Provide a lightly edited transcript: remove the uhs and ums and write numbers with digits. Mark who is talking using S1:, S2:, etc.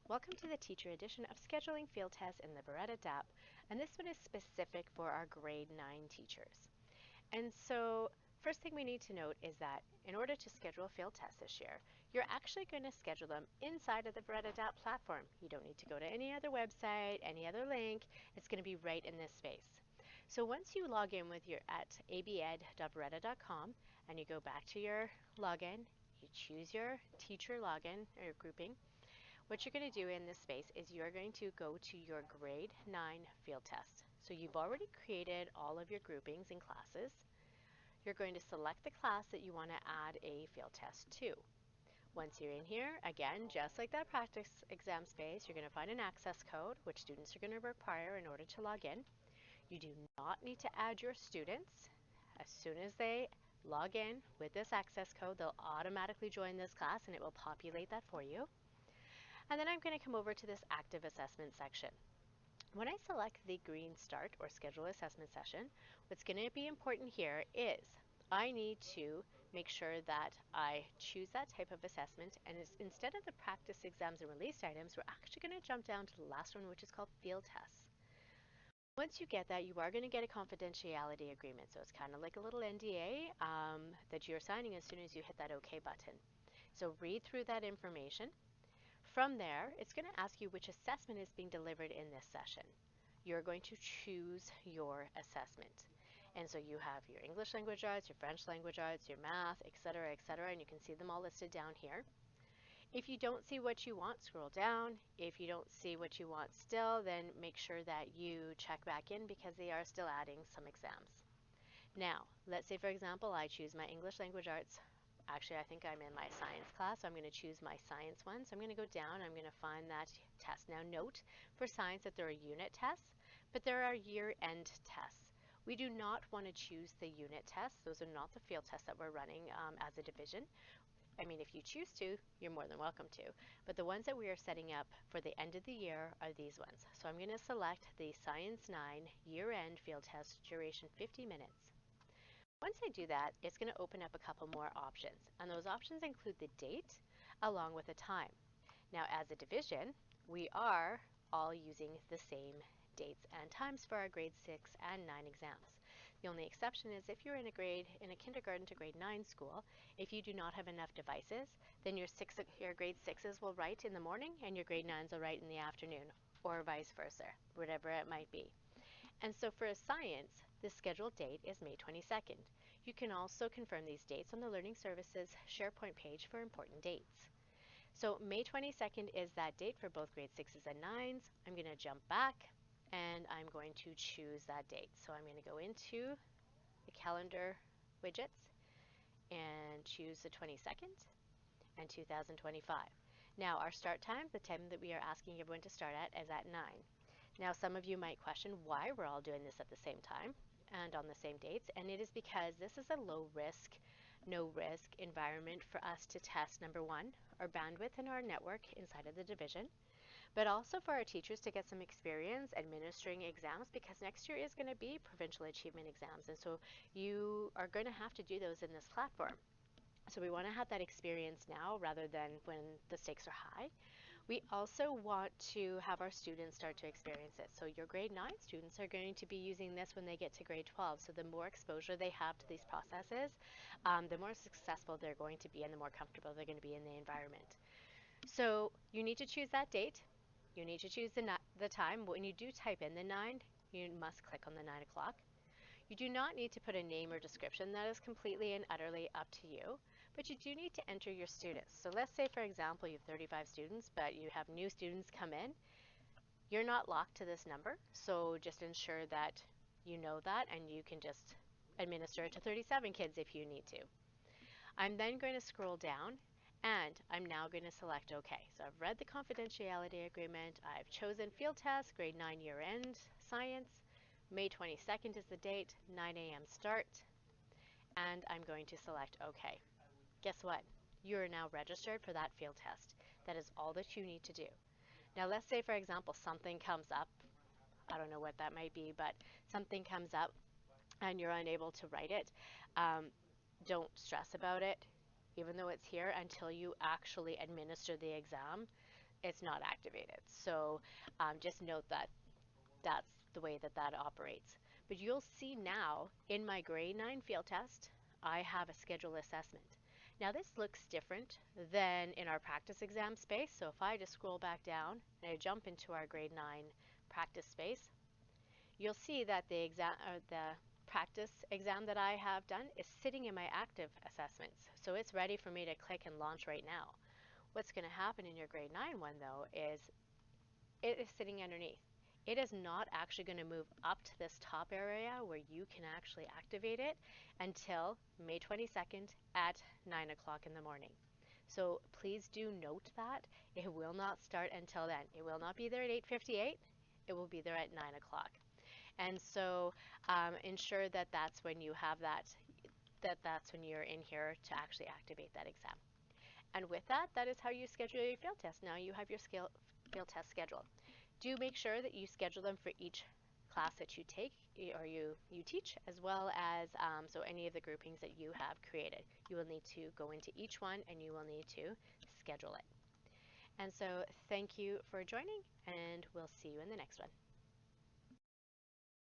S1: Welcome to the teacher edition of scheduling field tests in the Vretta DAP, and this one is specific for our grade 9 teachers. And so first thing we need to note is that in order to schedule field tests this year, you're actually going to schedule them inside of the Vretta DAP platform. You don't need to go to any other website, any other link. It's going to be right in this space. So once you log in with your at abed.vretta.com and you go back to your login, you choose your teacher login or your grouping. What you're going to do in this space is you're going to go to your grade 9 field test. So you've already created all of your groupings and classes. You're going to select the class that you want to add a field test to. Once you're in here, again, just like that practice exam space, you're going to find an access code, which students are going to require in order to log in. You do not need to add your students. As soon as they log in with this access code, they'll automatically join this class and it will populate that for you. And then I'm going to come over to this active assessment section. When I select the green start or schedule assessment session, what's going to be important here is I need to make sure that I choose that type of assessment, and instead of the practice exams and released items, we're actually going to jump down to the last one, which is called field tests. Once you get that, you are going to get a confidentiality agreement. So it's kind of like a little NDA that you're signing as soon as you hit that OK button. So read through that information. From there, it's going to ask you which assessment is being delivered in this session. You're going to choose your assessment. And so you have your English language arts, your French language arts, your math, etc., and you can see them all listed down here. If you don't see what you want, scroll down. If you don't see what you want still, then make sure that you check back in because they are still adding some exams. Now, let's say, for example, I choose my English language arts. Actually, I think I'm in my science class, so I'm going to choose my science one. So I'm going to go down, I'm going to find that test. Now note, for science that there are unit tests, but there are year-end tests. We do not want to choose the unit tests. Those are not the field tests that we're running as a division. I mean, if you choose to, you're more than welcome to. But the ones that we are setting up for the end of the year are these ones. So I'm going to select the Science 9 year-end field test, duration 50 minutes. Once I do that, it's going to open up a couple more options, and those options include the date along with the time. Now, as a division, we are all using the same dates and times for our grade 6 and 9 exams. The only exception is if you're in a kindergarten to grade 9 school, if you do not have enough devices, then your grade 6s will write in the morning and your grade 9s will write in the afternoon, or vice versa, whatever it might be. And so for science, the scheduled date is May 22nd. You can also confirm these dates on the Learning Services SharePoint page for important dates. So May 22nd is that date for both grade 6s and 9s. I'm going to jump back and I'm going to choose that date. So I'm going to go into the calendar widgets and choose the 22nd and 2025. Now our start time, the time that we are asking everyone to start at, is at 9. Now, some of you might question why we're all doing this at the same time and on the same dates, and it is because this is a low risk, no risk environment for us to test, number one, our bandwidth in our network inside of the division, but also for our teachers to get some experience administering exams, because next year is going to be provincial achievement exams, and so you are going to have to do those in this platform. So we want to have that experience now rather than when the stakes are high. We also want to have our students start to experience it. So your grade 9 students are going to be using this when they get to grade 12. So the more exposure they have to these processes, the more successful they're going to be and the more comfortable they're going to be in the environment. So you need to choose that date. You need to choose the time. When you do type in the 9, you must click on the 9 o'clock. You do not need to put a name or description. That is completely and utterly up to you. But you do need to enter your students. So let's say, for example, you have 35 students, but you have new students come in. You're not locked to this number, so just ensure that you know that and you can just administer it to 37 kids if you need to. I'm then going to scroll down and I'm now going to select OK. So I've read the confidentiality agreement. I've chosen field test, grade 9 year end, science. May 22nd is the date, 9 a.m. start, and I'm going to select OK. Guess what? You are now registered for that field test. That is all that you need to do. Now let's say, for example, something comes up. I don't know what that might be, but something comes up and you're unable to write it. Don't stress about it, even though it's here, until you actually administer the exam. it's not activated. So just note that that's the way that that operates. But you'll see now in my grade 9 field test, I have a schedule assessment. Now this looks different than in our practice exam space. So if I just scroll back down and I jump into our grade 9 practice space, you'll see that the exam or the practice exam that I have done is sitting in my active assessments. So it's ready for me to click and launch right now. What's going to happen in your grade 9 one though is it is sitting underneath. It is not actually going to move up to this top area where you can actually activate it until May 22nd at 9 o'clock in the morning. So please do note that it will not start until then. It will not be there at 8:58. It will be there at 9 o'clock. And so ensure that that's when you have that's when you're in here to actually activate that exam. And with that, that is how you schedule your field test. Now you have your field test scheduled. Do make sure that you schedule them for each class that you take or you teach, as well as so any of the groupings that you have created. You will need to go into each one and you will need to schedule it. And so thank you for joining, and we'll see you in the next one.